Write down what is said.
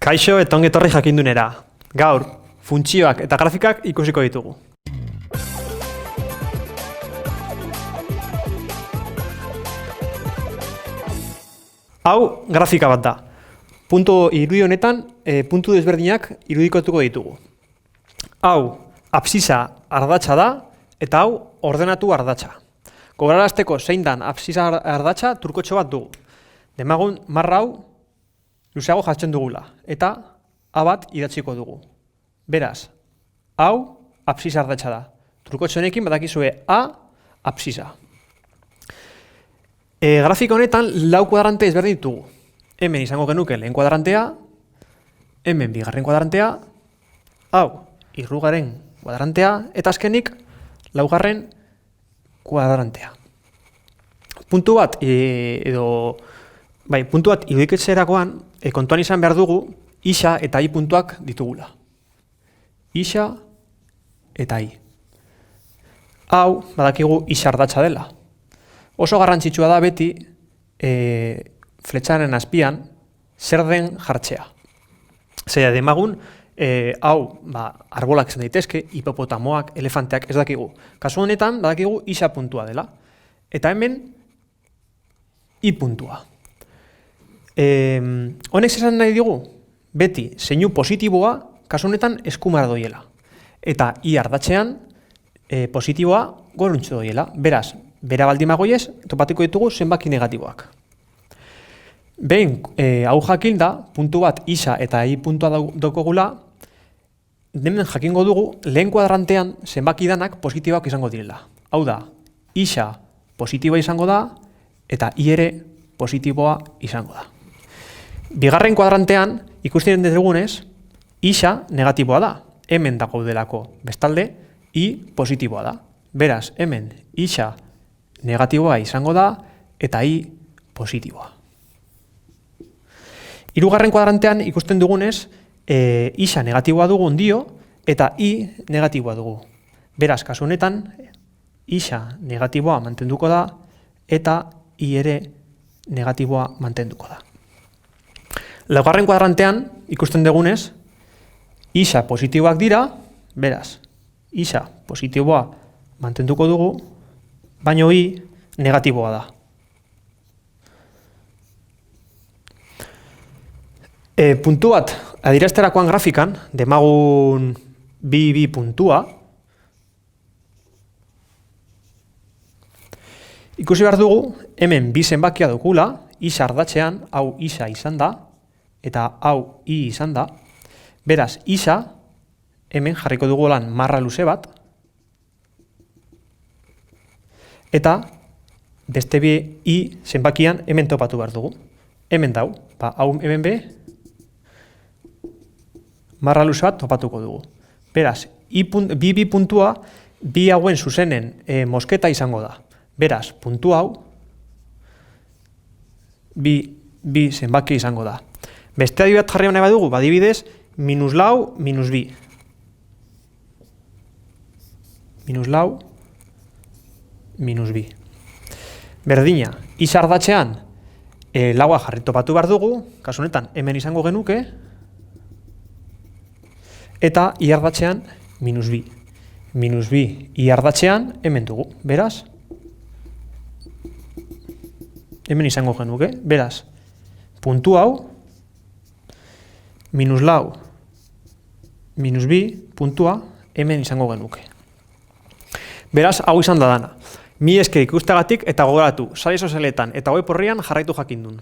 Kaixo eta ongi etorri jakindunera. Gaur, funtzioak eta grafikak ikusiko ditugu. Hau, grafika bat da. Irudi honetan, puntu desberdinak irudikotuko ditugu. Hau, absisa ardatza da, eta hau, ordenatu ardatza. Gogorarazteko zein dan absisa ardatza turkotxo bat dugu. Demagun, marra hau, luzeago jartzen dugula, eta A bat idatziko dugu. Beraz, hau absisa ardatza da. Trukotxo honekin badakizue A absisa. Grafika honetan lau kuadrante ezberdin ditugu. Hemen izango genuke lehen kuadrantea, hemen bigarren kuadrantea, hau hirugarren kuadrantea, eta azkenik laugarren kuadrantea. Puntu bat irudikatzerakoan kontuan izan behar dugu isa eta i puntuak ditugula. Isa eta i. Hau, badakigu isa ardatza dela. Oso garrantzitsua da beti fletxaren azpian zer den jartzea. Zer demagun, hau arbolak izan daitezke, hipopotamoak, elefanteak ez dakigu. Kasu honetan, badakigu isa puntua dela. Eta hemen, i puntua. Honek esan nahi digu, beti zeinu positiboa kasu honetan eskumara doiela. Eta i ardatzean positiboa goruntzu doiela. Beraz, bera baldimagoiez, topatuko ditugu zenbaki negatiboak. Behin, hau jakinda, puntu bat isa eta i puntua daukogula, hemen jakingo dugu lehen kuadrantean zenbaki danak positiboak izango direla. Hau da, isa positiboa izango da, eta i ere positiboa izango da. Bigarren kuadrantean, ikusten dugunez, isa negatiboa da. Hemen dago delako bestalde, i positiboa da. Beraz, hemen isa negatiboa izango da, eta i positiboa. Hirugarren kuadrantean ikusten dugunez, isa negatiboa dugu ondio, eta i negatiboa dugu. Beraz, kasu honetan, isa negatiboa mantenduko da, eta i ere negatiboa mantenduko da. Laugarren kuadrantean ikusten dugunez, isa positiboak dira, beraz, isa positiboa mantenduko dugu, baino i negatiboa da. Puntu bat, adierazterakoan grafikan, demagun bi puntua, ikusi behar dugu, hemen bi zenbakia dugula, isa ardatzean, hau isa izan da, eta hau i izan da. Beraz, isa, hemen jarriko dugu lan marra luze bat, eta beste bi i zenbakian hemen topatu behar dugu. Hemen dau, hau hemen be, marra luze bat topatuko dugu. Beraz, bi puntua, bi hauen zuzenen mosketa izango da. Beraz, puntu hau, bi zenbaki izango da. Beste adibidez jarri nahi badugu, adibidez, minus lau, minus bi. Minus lau, minus bi. Berdina, isa ardatzean, laua jarri topatu behar dugu, kasu honetan hemen izango genuke, eta i ardatzean, minus bi. Minus bi, i ardatzean, hemen dugu, beraz, hemen izango genuke, beraz, puntu hau, minus lau, minus bi, puntua, hemen izango genuke. Beraz, hau izan da dana. Mi esker ikustagatik eta gogoratu, sare sozialetan eta web orrian jarraitu jakindun.